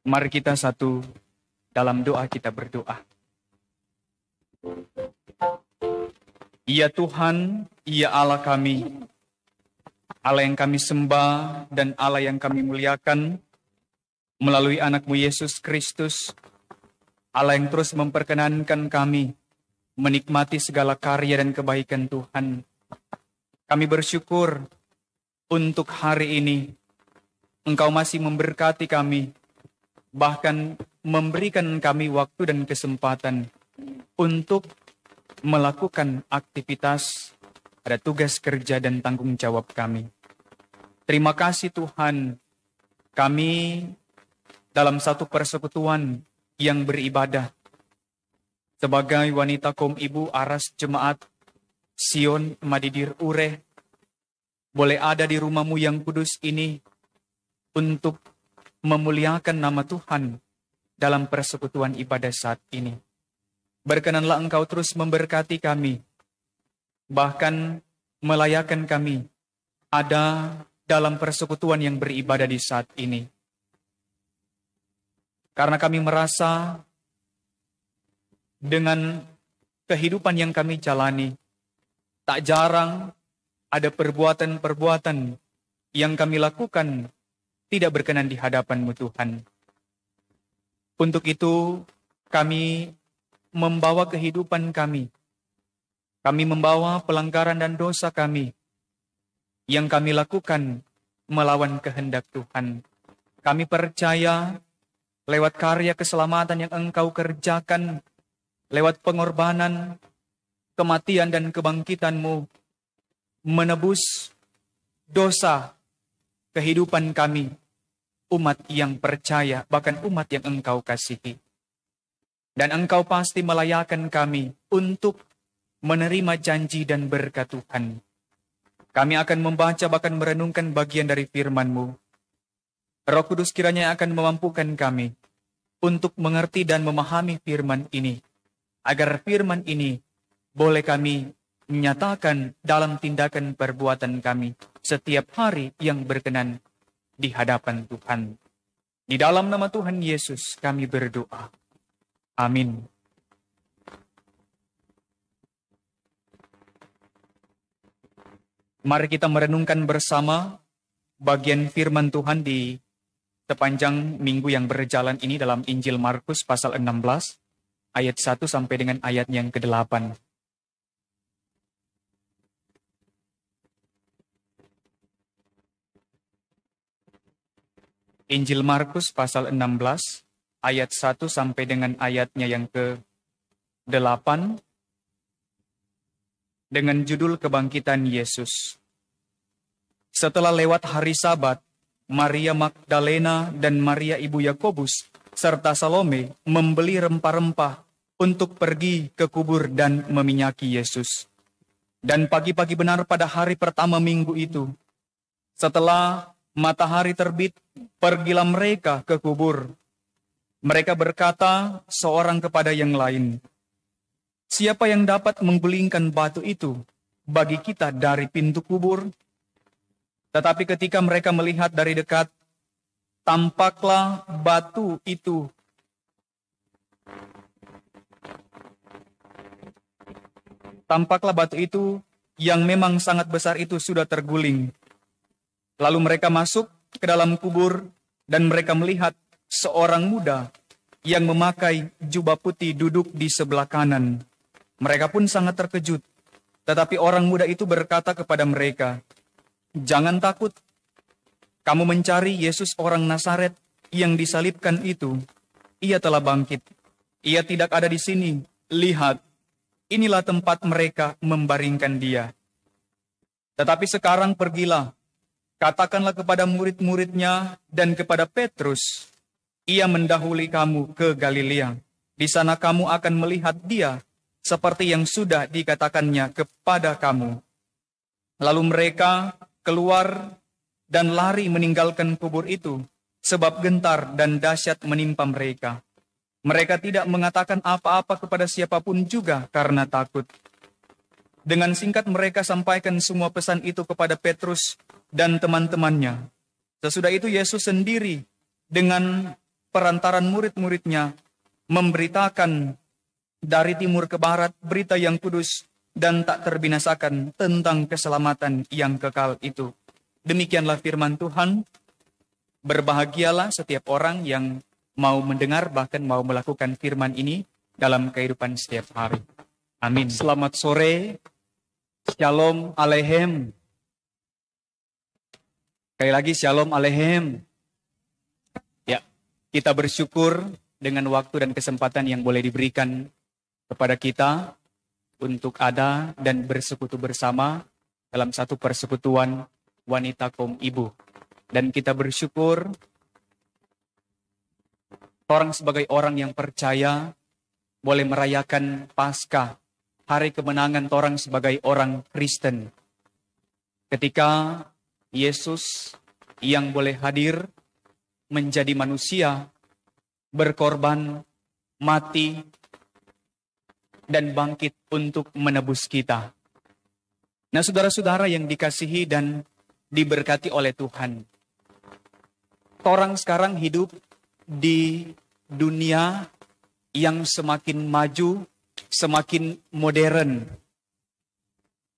Mari kita satu dalam doa kita berdoa. Ya Tuhan, ya Allah kami, Allah yang kami sembah dan Allah yang kami muliakan, melalui anak-Mu Yesus Kristus, Allah yang terus memperkenankan kami menikmati segala karya dan kebaikan Tuhan. Kami bersyukur untuk hari ini, Engkau masih memberkati kami, bahkan memberikan kami waktu dan kesempatan untuk melakukan aktivitas, ada tugas kerja dan tanggung jawab kami. Terima kasih Tuhan, kami dalam satu persekutuan yang beribadah sebagai wanita kaum ibu aras jemaat Sion Madidir Ure, boleh ada di rumah-Mu yang kudus ini untuk memuliakan nama Tuhan dalam persekutuan ibadah saat ini. Berkenanlah Engkau terus memberkati kami, bahkan melayakkan kami ada dalam persekutuan yang beribadah di saat ini. Karena kami merasa dengan kehidupan yang kami jalani, tak jarang ada perbuatan-perbuatan yang kami lakukan tidak berkenan di hadapan-Mu Tuhan. Untuk itu kami membawa kehidupan kami. Kami membawa pelanggaran dan dosa kami yang kami lakukan melawan kehendak Tuhan. Kami percaya lewat karya keselamatan yang Engkau kerjakan, lewat pengorbanan, kematian dan kebangkitan-Mu, menebus dosa kehidupan kami, umat yang percaya, bahkan umat yang Engkau kasihi. Dan Engkau pasti melayakkan kami untuk menerima janji dan berkat Tuhan. Kami akan membaca bahkan merenungkan bagian dari firman-Mu. Roh Kudus kiranya akan memampukan kami untuk mengerti dan memahami firman ini, agar firman ini boleh kami menyatakan dalam tindakan perbuatan kami setiap hari yang berkenan di hadapan Tuhan. Di dalam nama Tuhan Yesus kami berdoa. Amin. Mari kita merenungkan bersama bagian firman Tuhan di sepanjang minggu yang berjalan ini dalam Injil Markus pasal 16, ayat 1 sampai dengan ayat yang ke-8. Injil Markus pasal 16, ayat 1 sampai dengan ayatnya yang ke-8, dengan judul Kebangkitan Yesus. Setelah lewat hari Sabat, Maria Magdalena dan Maria ibu Yakobus serta Salome membeli rempah-rempah untuk pergi ke kubur dan meminyaki Yesus. Dan pagi-pagi benar pada hari pertama minggu itu, setelah matahari terbit, pergilah mereka ke kubur. Mereka berkata seorang kepada yang lain, "Siapa yang dapat menggulingkan batu itu bagi kita dari pintu kubur?" Tetapi ketika mereka melihat dari dekat, tampaklah batu itu yang memang sangat besar itu sudah terguling. Lalu mereka masuk ke dalam kubur dan mereka melihat seorang muda yang memakai jubah putih duduk di sebelah kanan. Mereka pun sangat terkejut. Tetapi orang muda itu berkata kepada mereka, "Jangan takut. Kamu mencari Yesus orang Nazaret yang disalibkan itu. Ia telah bangkit. Ia tidak ada di sini. Lihat, inilah tempat mereka membaringkan dia. Tetapi sekarang pergilah, katakanlah kepada murid-muridnya dan kepada Petrus, ia mendahului kamu ke Galilea. Di sana kamu akan melihat dia seperti yang sudah dikatakannya kepada kamu." Lalu mereka keluar dan lari meninggalkan kubur itu, sebab gentar dan dahsyat menimpa mereka. Mereka tidak mengatakan apa-apa kepada siapapun juga karena takut. Dengan singkat mereka sampaikan semua pesan itu kepada Petrus dan teman-temannya. Sesudah itu Yesus sendiri dengan perantaran murid-muridnya memberitakan dari timur ke barat berita yang kudus dan tak terbinasakan tentang keselamatan yang kekal itu. Demikianlah firman Tuhan. Berbahagialah setiap orang yang mau mendengar bahkan mau melakukan firman ini dalam kehidupan setiap hari. Amin. Selamat sore. Shalom Aleichem. Sekali lagi Shalom Aleichem. Ya, kita bersyukur dengan waktu dan kesempatan yang boleh diberikan kepada kita untuk ada dan bersekutu bersama dalam satu persekutuan wanita kaum ibu. Dan kita bersyukur orang sebagai orang yang percaya boleh merayakan Paskah, hari kemenangan orang sebagai orang Kristen. Ketika Yesus yang boleh hadir menjadi manusia, berkorban, mati, dan bangkit untuk menebus kita. Nah, saudara-saudara yang dikasihi dan diberkati oleh Tuhan. Orang sekarang hidup di dunia yang semakin maju, semakin modern.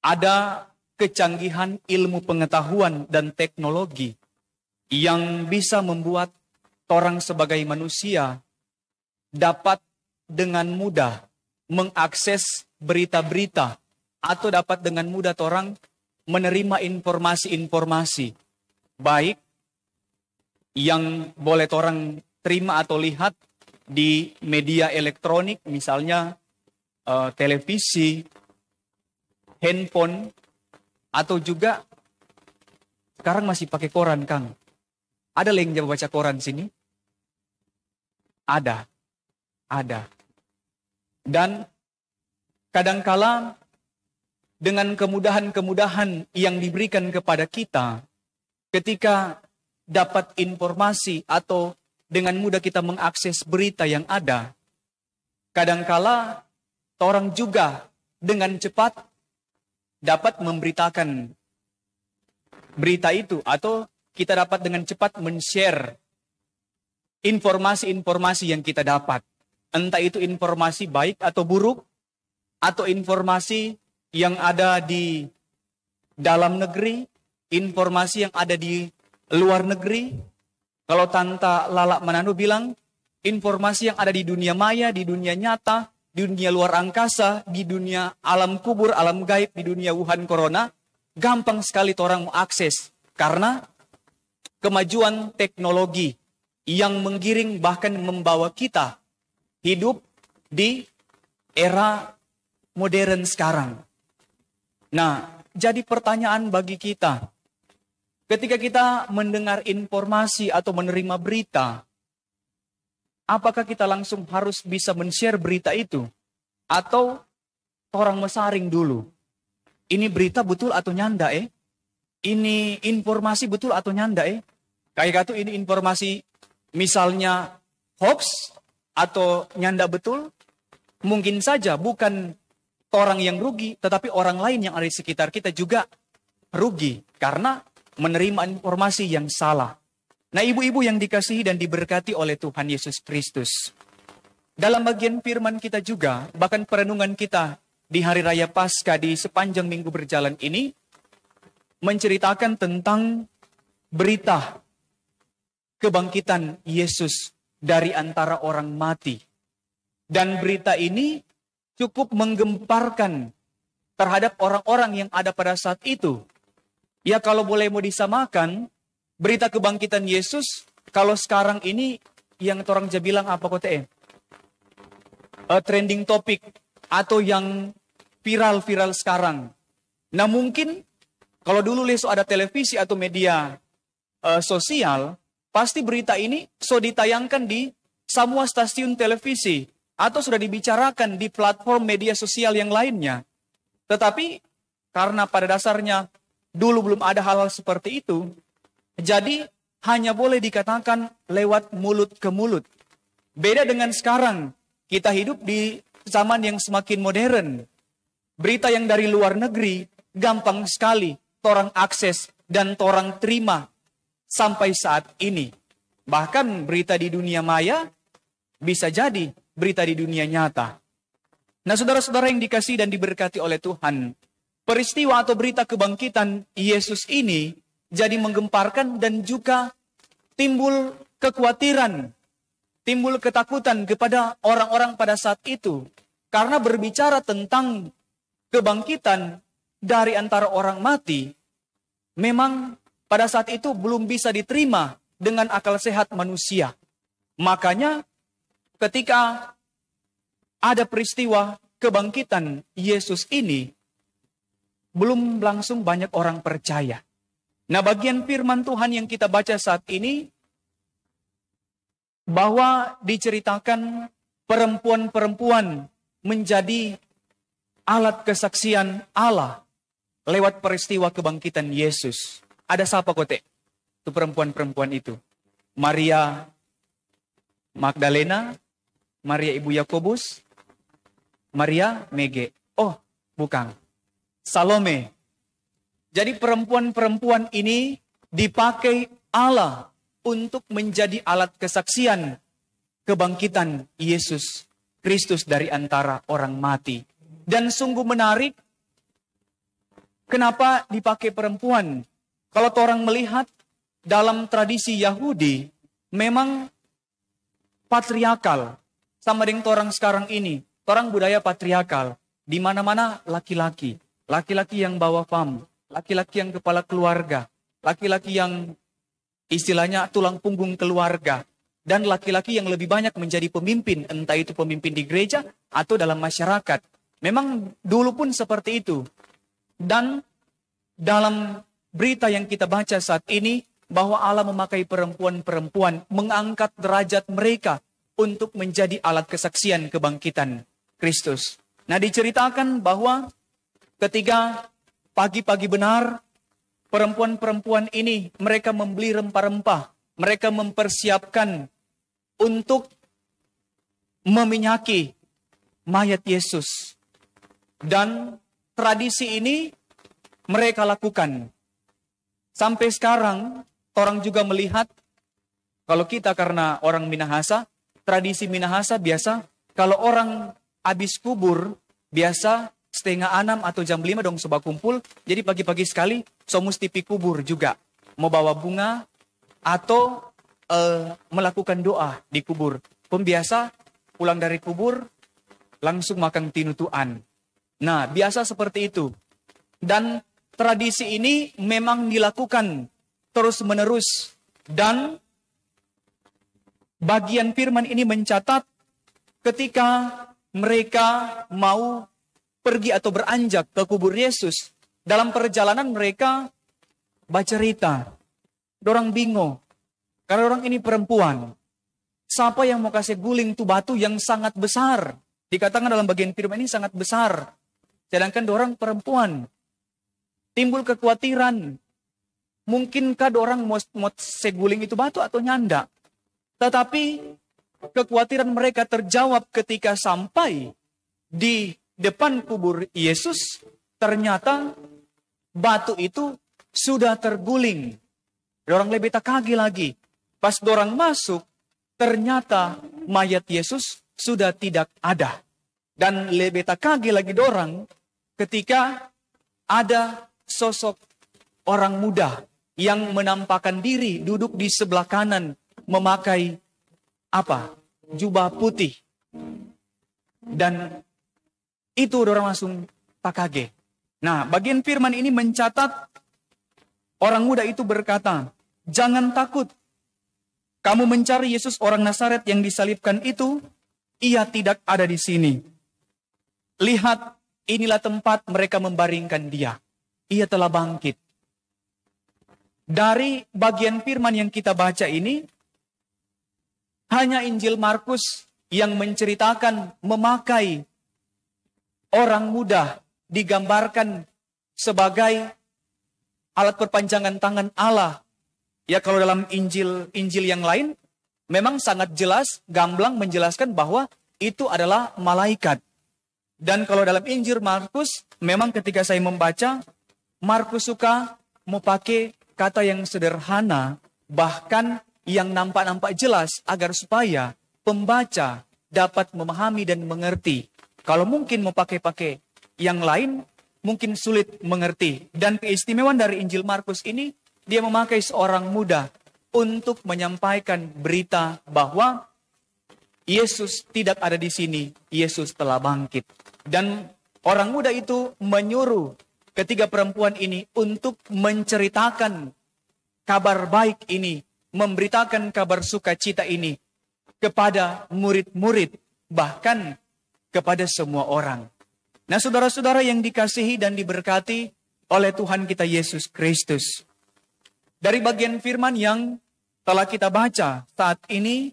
Ada kecanggihan ilmu pengetahuan dan teknologi yang bisa membuat orang sebagai manusia dapat dengan mudah mengakses berita-berita atau dapat dengan mudah orang menerima informasi-informasi baik yang boleh orang terima atau lihat di media elektronik, misalnya televisi, handphone, atau juga sekarang masih pakai koran, Kang. Ada yang baca koran sini? Ada. Dan kadangkala dengan kemudahan-kemudahan yang diberikan kepada kita, ketika dapat informasi atau dengan mudah kita mengakses berita yang ada, kadangkala orang juga dengan cepat dapat memberitakan berita itu, atau kita dapat dengan cepat men-share informasi-informasi yang kita dapat. Entah itu informasi baik atau buruk, atau informasi yang ada di dalam negeri, informasi yang ada di luar negeri. Kalau Tanta Lala Manado bilang, informasi yang ada di dunia maya, di dunia nyata, di dunia luar angkasa, di dunia alam kubur, alam gaib, di dunia Wuhan Corona, gampang sekali orang mengakses. Karena kemajuan teknologi yang menggiring bahkan membawa kita hidup di era modern sekarang. Nah, jadi pertanyaan bagi kita, ketika kita mendengar informasi atau menerima berita, apakah kita langsung harus bisa men-share berita itu? Atau orang mesaring dulu? Ini berita betul atau nyanda Ini informasi betul atau nyanda Kayak gitu ini informasi misalnya hoax atau nyanda betul? Mungkin saja bukan orang yang rugi, tetapi orang lain yang ada di sekitar kita juga rugi karena menerima informasi yang salah. Nah, ibu-ibu yang dikasihi dan diberkati oleh Tuhan Yesus Kristus. Dalam bagian firman kita juga, bahkan perenungan kita di Hari Raya Paskah di sepanjang minggu berjalan ini, menceritakan tentang berita kebangkitan Yesus dari antara orang mati. Dan berita ini cukup menggemparkan terhadap orang-orang yang ada pada saat itu. Ya, kalau boleh mau disamakan, berita kebangkitan Yesus, kalau sekarang ini yang orang aja bilang apa kota trending topic atau yang viral-viral sekarang. Nah, mungkin kalau dulu ada televisi atau media sosial, pasti berita ini sudah ditayangkan di semua stasiun televisi atau sudah dibicarakan di platform media sosial yang lainnya. Tetapi karena pada dasarnya dulu belum ada hal-hal seperti itu, jadi hanya boleh dikatakan lewat mulut ke mulut. Beda dengan sekarang, kita hidup di zaman yang semakin modern. Berita yang dari luar negeri gampang sekali torang akses dan torang terima sampai saat ini. Bahkan berita di dunia maya bisa jadi berita di dunia nyata. Nah, saudara-saudara yang dikasihi dan diberkati oleh Tuhan, peristiwa atau berita kebangkitan Yesus ini jadi menggemparkan dan juga timbul kekhawatiran, timbul ketakutan kepada orang-orang pada saat itu. Karena berbicara tentang kebangkitan dari antara orang mati, memang pada saat itu belum bisa diterima dengan akal sehat manusia. Makanya ketika ada peristiwa kebangkitan Yesus ini, belum langsung banyak orang percaya. Nah, bagian firman Tuhan yang kita baca saat ini, bahwa diceritakan perempuan-perempuan menjadi alat kesaksian Allah lewat peristiwa kebangkitan Yesus. Ada siapa kote? Itu perempuan-perempuan itu. Maria Magdalena, Maria ibu Yakobus, Maria Mege. Oh, bukan. Salome. Jadi perempuan-perempuan ini dipakai Allah untuk menjadi alat kesaksian kebangkitan Yesus Kristus dari antara orang mati. Dan sungguh menarik, kenapa dipakai perempuan? Kalau orang melihat dalam tradisi Yahudi, memang patriarkal. Sama dengan orang sekarang ini. Orang budaya patriarkal. Di mana-mana laki-laki. Laki-laki yang bawa fam. Laki-laki yang kepala keluarga. Laki-laki yang istilahnya tulang punggung keluarga. Dan laki-laki yang lebih banyak menjadi pemimpin. Entah itu pemimpin di gereja atau dalam masyarakat. Memang dulu pun seperti itu. Dan dalam berita yang kita baca saat ini, bahwa Allah memakai perempuan-perempuan, mengangkat derajat mereka untuk menjadi alat kesaksian kebangkitan Kristus. Nah, diceritakan bahwa ketika pagi-pagi benar, perempuan-perempuan ini, mereka membeli rempah-rempah, mereka mempersiapkan untuk meminyaki mayat Yesus. Dan tradisi ini mereka lakukan. Sampai sekarang, orang juga melihat, kalau kita karena orang Minahasa, tradisi Minahasa biasa, kalau orang habis kubur, biasa 5:30 atau jam 5 dong sebab kumpul, jadi pagi-pagi sekali, so mesti pi kubur juga. Mau bawa bunga, atau melakukan doa di kubur. Pembiasa, pulang dari kubur, langsung makan tinutuan. Nah, biasa seperti itu. Dan tradisi ini memang dilakukan terus-menerus. Dan bagian firman ini mencatat ketika mereka mau pergi atau beranjak ke kubur Yesus. Dalam perjalanan mereka bercerita. Dorang bingung. Karena orang ini perempuan. Siapa yang mau kasih guling tuh batu yang sangat besar? Dikatakan dalam bagian firman ini sangat besar. Sedangkan dorang perempuan. Timbul kekhawatiran. Mungkinkah orang mau seguling itu batu atau nyanda? Tetapi kekhawatiran mereka terjawab ketika sampai di depan kubur Yesus. Ternyata batu itu sudah terguling. Dorang lebih tak kaget lagi. Pas dorang masuk, ternyata mayat Yesus sudah tidak ada. Dan lebih tak kaget lagi dorang ketika ada sosok orang muda yang menampakkan diri duduk di sebelah kanan memakai apa? Jubah putih. Dan itu orang langsung tak kaget. Nah, bagian firman ini mencatat orang muda itu berkata, "Jangan takut. Kamu mencari Yesus orang Nazaret yang disalibkan itu, ia tidak ada di sini. Lihat, inilah tempat mereka membaringkan dia. Ia telah bangkit." Dari bagian firman yang kita baca ini, hanya Injil Markus yang menceritakan memakai orang muda digambarkan sebagai alat perpanjangan tangan Allah. Ya, kalau dalam Injil yang lain, memang sangat jelas, gamblang menjelaskan bahwa itu adalah malaikat. Dan kalau dalam Injil Markus, memang ketika saya membaca, Markus suka mau pakai kata yang sederhana, bahkan yang nampak-nampak jelas agar supaya pembaca dapat memahami dan mengerti. Kalau mungkin mau pakai yang lain, mungkin sulit mengerti. Dan keistimewaan dari Injil Markus ini, dia memakai seorang muda untuk menyampaikan berita bahwa Yesus tidak ada di sini, Yesus telah bangkit. Dan orang muda itu menyuruh ketiga perempuan ini untuk menceritakan kabar baik ini, memberitakan kabar sukacita ini kepada murid-murid, bahkan kepada semua orang. Nah, saudara-saudara yang dikasihi dan diberkati oleh Tuhan kita Yesus Kristus. Dari bagian firman yang telah kita baca saat ini,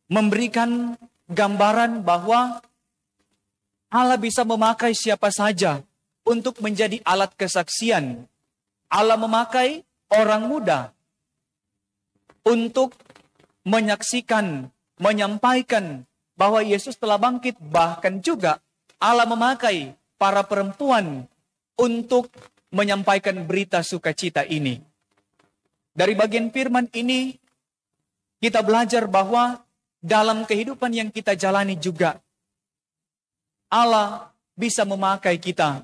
memberikan gambaran bahwa Allah bisa memakai siapa saja untuk menjadi alat kesaksian. Allah memakai orang muda untuk menyaksikan, menyampaikan bahwa Yesus telah bangkit. Bahkan juga Allah memakai para perempuan untuk menyampaikan berita sukacita ini. Dari bagian firman ini, kita belajar bahwa dalam kehidupan yang kita jalani juga, Allah bisa memakai kita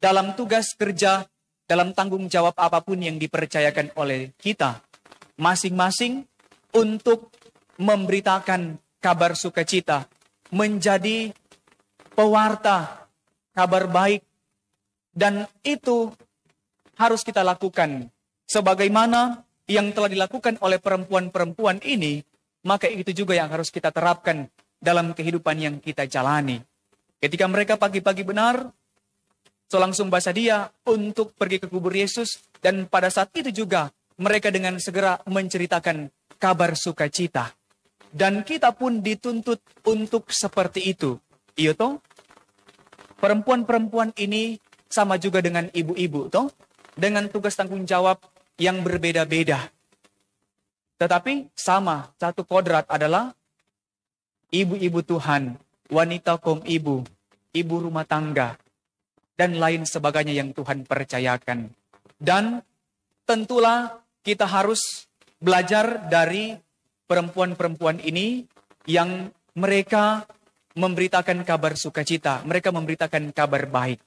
dalam tugas kerja, dalam tanggung jawab apapun yang dipercayakan oleh kita. Masing-masing untuk memberitakan kabar sukacita, menjadi pewarta kabar baik. Dan itu harus kita lakukan. Sebagaimana yang telah dilakukan oleh perempuan-perempuan ini, maka itu juga yang harus kita terapkan dalam kehidupan yang kita jalani. Ketika mereka pagi-pagi benar, so langsung bahasa dia untuk pergi ke kubur Yesus. Dan pada saat itu juga mereka dengan segera menceritakan kabar sukacita. Dan kita pun dituntut untuk seperti itu. Iya toh? Perempuan-perempuan ini sama juga dengan ibu-ibu toh? Dengan tugas tanggung jawab yang berbeda-beda. Tetapi sama, satu kodrat adalah ibu-ibu Tuhan, wanita kaum ibu, ibu rumah tangga, dan lain sebagainya yang Tuhan percayakan. Dan tentulah kita harus belajar dari perempuan-perempuan ini yang mereka memberitakan kabar sukacita, mereka memberitakan kabar baik.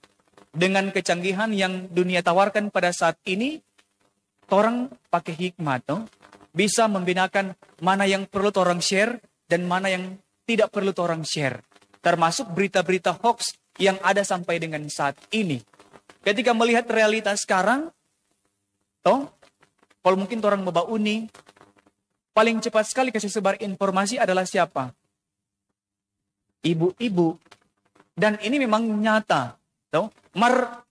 Dengan kecanggihan yang dunia tawarkan pada saat ini, orang pakai hikmat, no? Bisa membedakan mana yang perlu orang share dan mana yang tidak perlu orang share. Termasuk berita-berita hoax yang ada sampai dengan saat ini. Ketika melihat realitas sekarang, toh, kalau mungkin orang Mbak Uni, paling cepat sekali kasih sebar informasi adalah siapa? Ibu-ibu. Dan ini memang nyata. Toh,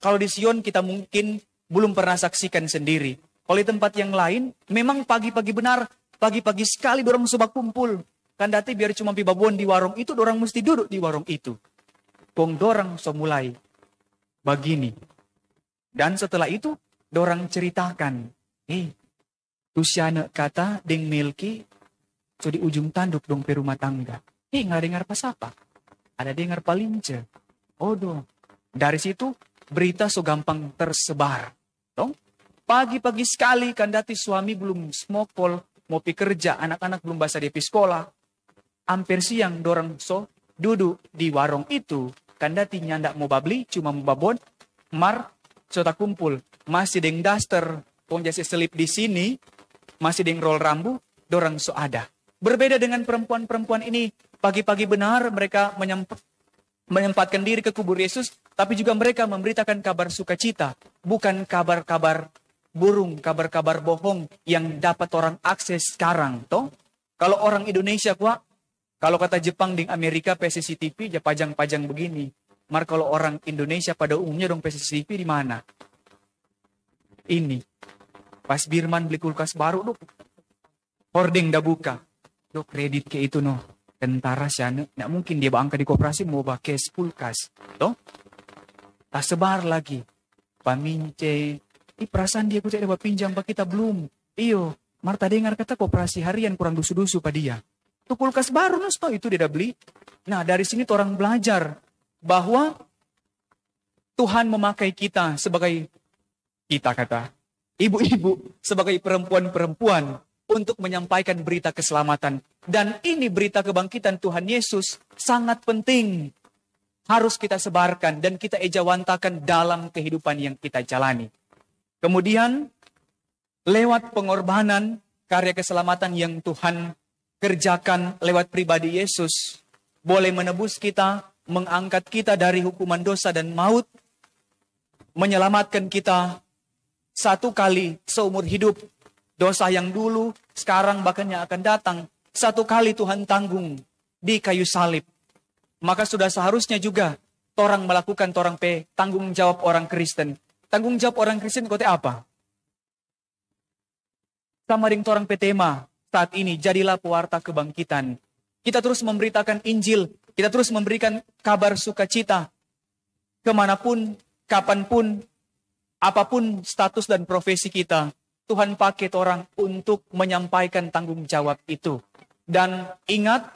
kalau di Sion kita mungkin belum pernah saksikan sendiri. Kalau di tempat yang lain, memang pagi-pagi benar, pagi-pagi sekali dorang sebab kumpul. Kan dati biar cuma pibabuan di warung itu, dorang mesti duduk di warung itu. Kong dorang so mulai begini. Dan setelah itu, dorang ceritakan. Tusiana kata, deng Milki, so di ujung tanduk dong pe rumah tangga. Nggak dengar pas apa? Ada dengar palince. Odo. Dari situ, berita so gampang tersebar. Toh? Pagi-pagi sekali, kandati suami belum smokpol, mau pi kerja, anak-anak belum basa di sekolah. Hampir siang, dorang so duduk di warung itu. Kandati nyandak mau babli, cuma mau babon, so tak kumpul. Masih deng daster, pong jasi selip di sini, masih deng roll rambu, dorang so ada. Berbeda dengan perempuan-perempuan ini, pagi-pagi benar mereka menyempatkan diri ke kubur Yesus, tapi juga mereka memberitakan kabar sukacita, bukan kabar-kabar burung, kabar-kabar bohong yang dapat orang akses sekarang. Toh, kalau orang Indonesia kalau kata Jepang di Amerika PCCTV, ya pajang-pajang begini. Kalau orang Indonesia pada umumnya dong PCCTV di mana? Ini. Pas Birman beli kulkas baru, dok. Hording dah buka. Dok, kredit ke itu no. Tentara siya, nggak mungkin dia bangka di koperasi mau pakai kulkas. Toh? Tak sebar lagi. Pamince. Perasaan dia kucek dapat pinjam pak kita belum. Iyo, Marta dengar kata koperasi harian kurang dusu-dusu pak dia. Tuh kulkas baru nusto itu dia beli. Nah dari sini orang belajar bahwa Tuhan memakai kita sebagai kita kata ibu-ibu, sebagai perempuan-perempuan untuk menyampaikan berita keselamatan. Dan ini berita kebangkitan Tuhan Yesus sangat penting. Harus kita sebarkan dan kita ejawantakan dalam kehidupan yang kita jalani. Kemudian, lewat pengorbanan, karya keselamatan yang Tuhan kerjakan lewat pribadi Yesus, boleh menebus kita, mengangkat kita dari hukuman dosa dan maut, menyelamatkan kita satu kali seumur hidup. Dosa yang dulu, sekarang bahkan yang akan datang, satu kali Tuhan tanggung di kayu salib. Maka sudah seharusnya juga orang melakukan tanggung jawab orang Kristen. Tanggung jawab orang Kristen kote apa? Sama dengan orang petema saat ini, jadilah pewarta kebangkitan. Kita terus memberitakan Injil, kita terus memberikan kabar sukacita. Kemanapun, kapanpun, apapun status dan profesi kita, Tuhan pakai orang untuk menyampaikan tanggung jawab itu. Dan ingat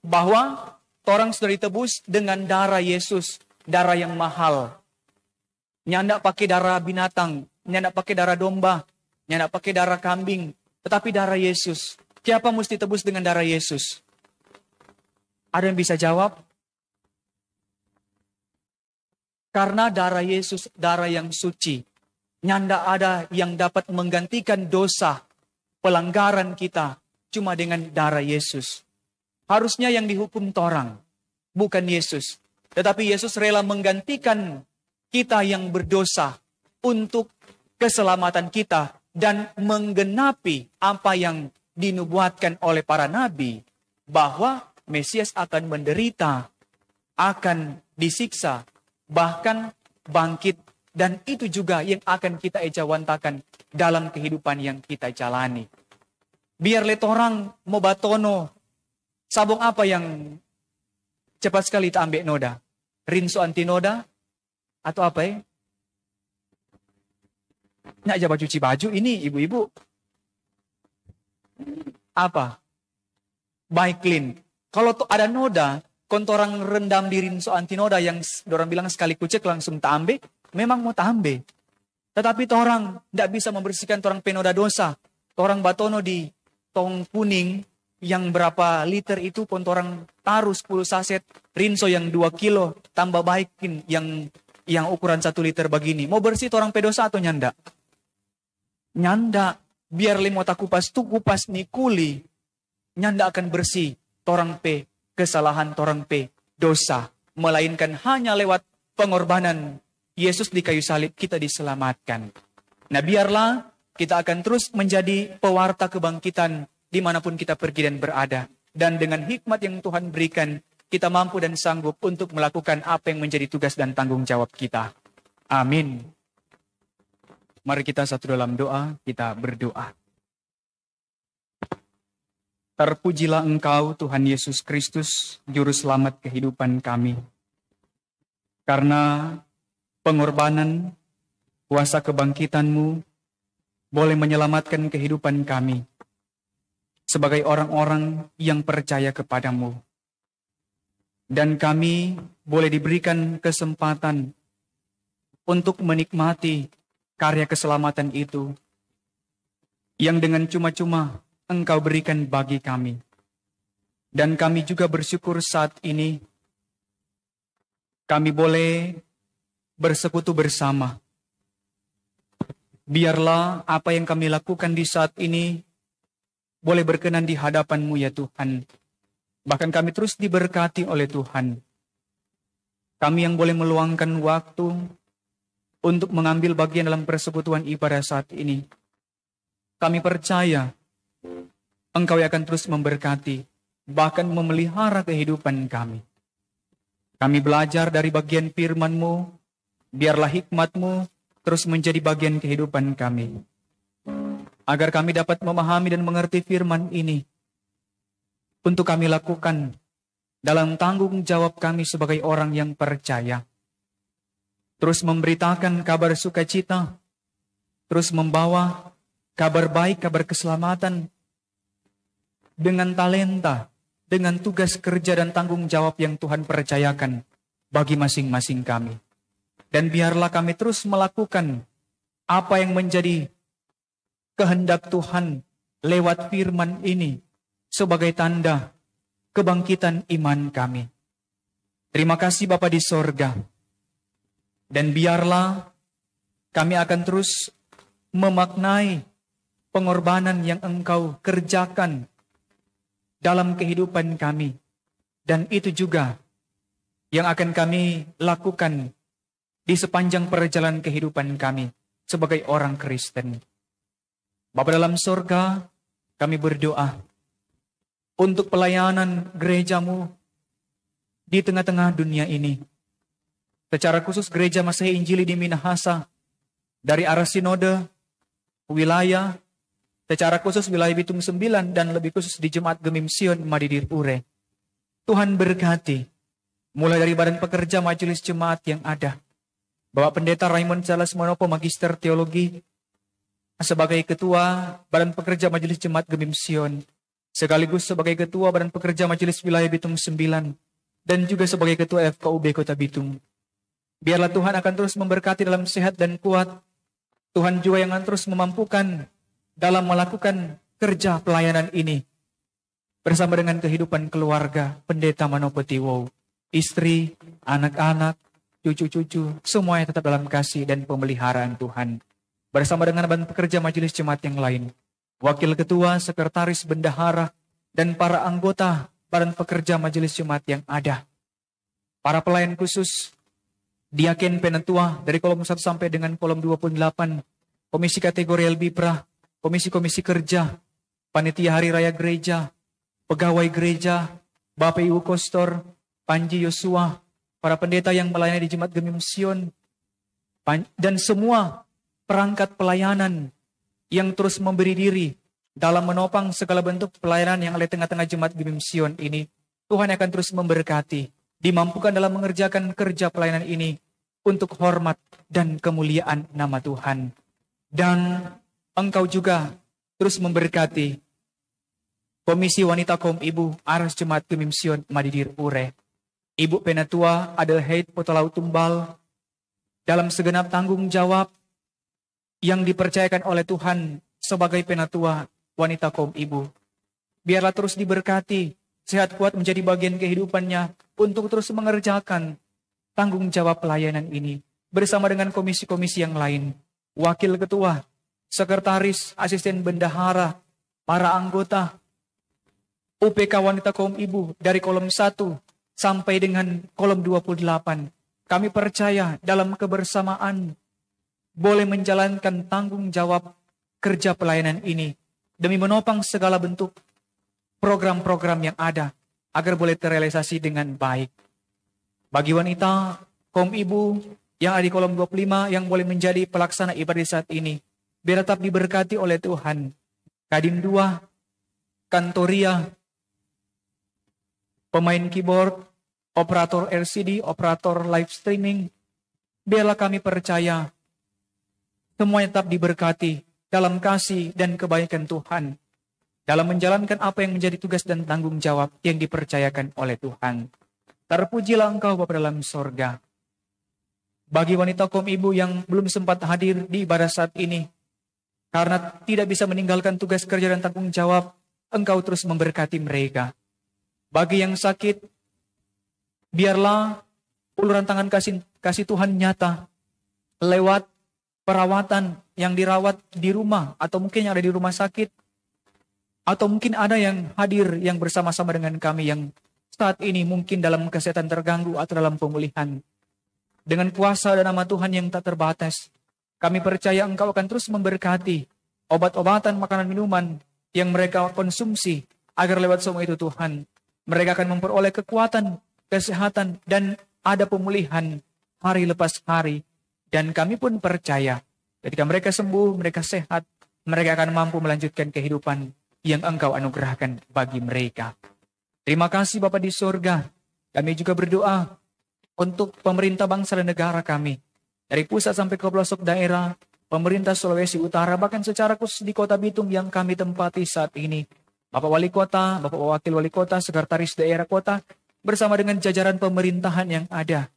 bahwa orang sudah ditebus dengan darah Yesus, darah yang mahal. Nyanda pakai darah binatang, nyanda pakai darah domba, nyanda pakai darah kambing, tetapi darah Yesus. Siapa mesti tebus dengan darah Yesus? Ada yang bisa jawab? Karena darah Yesus, darah yang suci. Nyanda ada yang dapat menggantikan dosa, pelanggaran kita, cuma dengan darah Yesus. Harusnya yang dihukum torang, bukan Yesus. Tetapi Yesus rela menggantikan kita yang berdosa untuk keselamatan kita dan menggenapi apa yang dinubuatkan oleh para nabi, bahwa Mesias akan menderita, akan disiksa, bahkan bangkit, dan itu juga yang akan kita ejawantakan dalam kehidupan yang kita jalani. Biar letorang mau batono, sabong apa yang cepat sekali tak ambil noda? Rinso antinoda? Atau apa ya? Nyak jabat cuci baju ini ibu-ibu. Apa? Baik clean. Kalau ada noda, kontorang rendam di rinso antinoda yang orang bilang sekali kucek langsung tak ambil, memang mau tak ambil. Tetapi orang tidak bisa membersihkan orang penoda dosa. Orang batono di tong kuning yang berapa liter itu pun orang taruh 10 saset rinso yang 2 kilo tambah baikin yang ukuran 1 liter begini. Mau bersih orang pedosa atau nyanda? Nyanda. Biar lemota kupas tu kupas nikuli. Nyanda akan bersih torang pe kesalahan, torang pe dosa. Melainkan hanya lewat pengorbanan Yesus di kayu salib kita diselamatkan. Nah biarlah kita akan terus menjadi pewarta kebangkitan dimanapun kita pergi dan berada. Dan dengan hikmat yang Tuhan berikan, kita mampu dan sanggup untuk melakukan apa yang menjadi tugas dan tanggung jawab kita. Amin. Mari kita satu dalam doa, kita berdoa. Terpujilah Engkau Tuhan Yesus Kristus, Juru Selamat kehidupan kami. Karena pengorbanan, kuasa kebangkitan-Mu boleh menyelamatkan kehidupan kami sebagai orang-orang yang percaya kepadamu. Dan kami boleh diberikan kesempatan untuk menikmati karya keselamatan itu yang dengan cuma-cuma Engkau berikan bagi kami. Dan kami juga bersyukur saat ini kami boleh bersekutu bersama. Biarlah apa yang kami lakukan di saat ini boleh berkenan di hadapan-Mu ya Tuhan. Bahkan kami terus diberkati oleh Tuhan. Kami yang boleh meluangkan waktu untuk mengambil bagian dalam persekutuan ibadah saat ini. Kami percaya Engkau akan terus memberkati, bahkan memelihara kehidupan kami. Kami belajar dari bagian firman-Mu, biarlah hikmat-Mu terus menjadi bagian kehidupan kami. Agar kami dapat memahami dan mengerti firman ini, untuk kami lakukan dalam tanggung jawab kami sebagai orang yang percaya. Terus memberitakan kabar sukacita, terus membawa kabar baik, kabar keselamatan, dengan talenta, dengan tugas kerja dan tanggung jawab yang Tuhan percayakan bagi masing-masing kami. Dan biarlah kami terus melakukan apa yang menjadi kehendak Tuhan lewat firman ini sebagai tanda kebangkitan iman kami. Terima kasih Bapa di sorga. Dan biarlah kami akan terus memaknai pengorbanan yang Engkau kerjakan dalam kehidupan kami. Dan itu juga yang akan kami lakukan di sepanjang perjalanan kehidupan kami sebagai orang Kristen. Bapa dalam sorga, kami berdoa untuk pelayanan gereja-Mu di tengah-tengah dunia ini. Secara khusus gereja Masehi Injili di Minahasa, dari arah sinode, wilayah, secara khusus wilayah Bitung 9 dan lebih khusus di Jemaat Gemim Sion Madidir Ure. Tuhan berkati, mulai dari badan pekerja majelis jemaat yang ada. Bapak Pendeta Raymond Charles Manopo, Magister Teologi, sebagai Ketua Badan Pekerja Majelis Jemaat Gemim Sion, sekaligus sebagai Ketua Badan Pekerja Majelis Wilayah Bitung 9, dan juga sebagai Ketua FKUB Kota Bitung. Biarlah Tuhan akan terus memberkati dalam sehat dan kuat. Tuhan juga yang akan terus memampukan dalam melakukan kerja pelayanan ini. Bersama dengan kehidupan keluarga Pendeta Manopo Tiwo, istri, anak-anak, cucu-cucu, semuanya tetap dalam kasih dan pemeliharaan Tuhan. Bersama dengan badan pekerja majelis jemaat yang lain, wakil ketua, sekretaris, bendahara, dan para anggota badan pekerja majelis jemaat yang ada. Para pelayan khusus, diaken penetua dari kolom 1 sampai dengan kolom 28, komisi kategori LBPRA, komisi-komisi kerja, panitia hari raya gereja, pegawai gereja, Bapak Ibu Kostor, Panji Yosua, para pendeta yang melayani di Jemaat Gemim Sion, dan semua perangkat pelayanan yang terus memberi diri dalam menopang segala bentuk pelayanan yang ada di tengah-tengah Jemaat Gemim Sion ini. Tuhan akan terus memberkati, dimampukan dalam mengerjakan kerja pelayanan ini untuk hormat dan kemuliaan nama Tuhan. Dan Engkau juga terus memberkati Komisi Wanita Kaum Ibu Aras Jemaat Gemim Sion Madidir Ure, Ibu Penatua Adelheid Potolau Tumbal, dalam segenap tanggung jawab yang dipercayakan oleh Tuhan sebagai Penatua Wanita Kaum Ibu. Biarlah terus diberkati, sehat kuat menjadi bagian kehidupannya untuk terus mengerjakan tanggung jawab pelayanan ini bersama dengan komisi-komisi yang lain, wakil ketua, sekretaris, asisten bendahara, para anggota UPK Wanita Kaum Ibu dari kolom 1 sampai dengan kolom 28. Kami percaya dalam kebersamaan boleh menjalankan tanggung jawab kerja pelayanan ini demi menopang segala bentuk program-program yang ada agar boleh terrealisasi dengan baik. Bagi wanita kaum ibu yang ada di kolom 25 yang boleh menjadi pelaksana ibadah saat ini, biar tetap diberkati oleh Tuhan. Kadin 2, Kantoria, pemain keyboard, operator LCD, operator live streaming, biarlah kami percaya semuanya tetap diberkati dalam kasih dan kebaikan Tuhan, dalam menjalankan apa yang menjadi tugas dan tanggung jawab yang dipercayakan oleh Tuhan. Terpujilah Engkau Bapa dalam sorga. Bagi wanita kaum ibu yang belum sempat hadir di ibadah saat ini, karena tidak bisa meninggalkan tugas kerja dan tanggung jawab, Engkau terus memberkati mereka. Bagi yang sakit, biarlah uluran tangan kasih Tuhan nyata lewat perawatan yang dirawat di rumah, atau mungkin yang ada di rumah sakit, atau mungkin ada yang hadir yang bersama-sama dengan kami yang saat ini mungkin dalam kesehatan terganggu atau dalam pemulihan. Dengan kuasa dan nama Tuhan yang tak terbatas, kami percaya Engkau akan terus memberkati obat-obatan, makanan, minuman yang mereka konsumsi, agar lewat semua itu Tuhan, mereka akan memperoleh kekuatan, kesehatan, dan ada pemulihan hari lepas hari. Dan kami pun percaya, ketika mereka sembuh, mereka sehat, mereka akan mampu melanjutkan kehidupan yang Engkau anugerahkan bagi mereka. Terima kasih Bapa di surga. Kami juga berdoa untuk pemerintah bangsa dan negara kami, dari pusat sampai ke pelosok daerah, pemerintah Sulawesi Utara, bahkan secara khusus di Kota Bitung yang kami tempati saat ini. Bapak Wali Kota, Bapak Wakil Wali Kota, Sekretaris Daerah Kota, bersama dengan jajaran pemerintahan yang ada,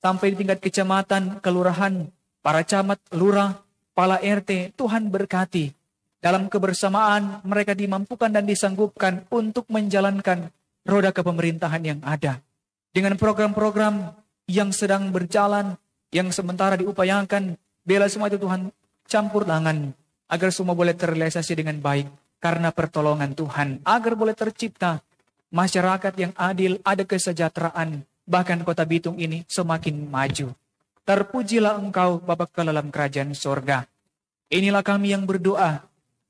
sampai di tingkat kecamatan, kelurahan, para camat, lurah, kepala RT, Tuhan berkati. dalam kebersamaan mereka dimampukan dan disanggupkan untuk menjalankan roda kepemerintahan yang ada. Dengan program-program yang sedang berjalan, yang sementara diupayakan, bela semua itu Tuhan campur tangan, agar semua boleh terrealisasi dengan baik, karena pertolongan Tuhan, agar boleh tercipta masyarakat yang adil, ada kesejahteraan, bahkan kota Bitung ini semakin maju. Terpujilah Engkau Bapa ke dalam kerajaan sorga. Inilah kami yang berdoa,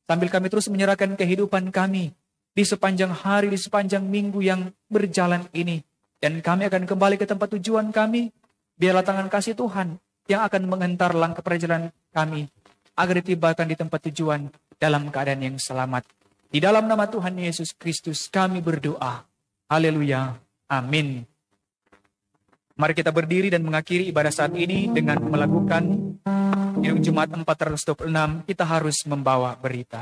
sambil kami terus menyerahkan kehidupan kami di sepanjang hari, di sepanjang minggu yang berjalan ini. Dan kami akan kembali ke tempat tujuan kami. Biarlah tangan kasih Tuhan yang akan menghentar langkah perjalanan kami, agar ditibakan di tempat tujuan dalam keadaan yang selamat. Di dalam nama Tuhan Yesus Kristus kami berdoa. Haleluya. Amin. Mari kita berdiri dan mengakhiri ibadah saat ini dengan melakukan Kidung Jumat 426. Kita harus membawa berita.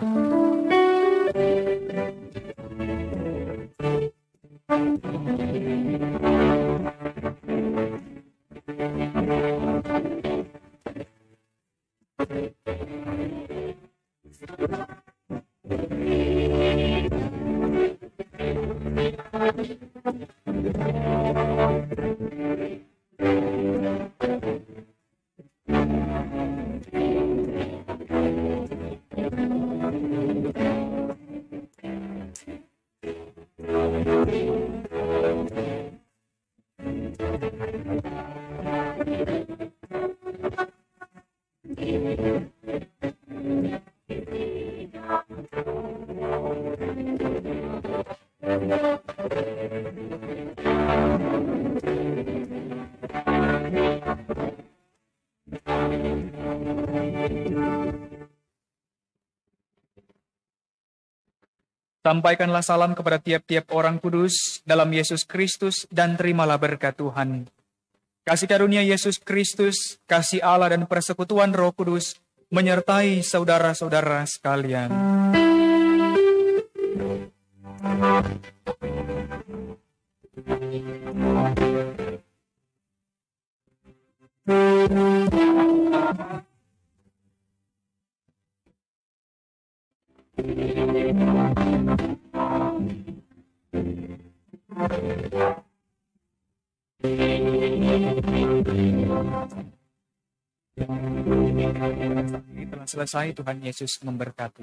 Sampaikanlah salam kepada tiap-tiap orang kudus dalam Yesus Kristus dan terimalah berkat Tuhan. Kasih karunia Yesus Kristus, kasih Allah dan persekutuan Roh Kudus menyertai saudara-saudara sekalian. Telah selesai, Tuhan Yesus memberkati.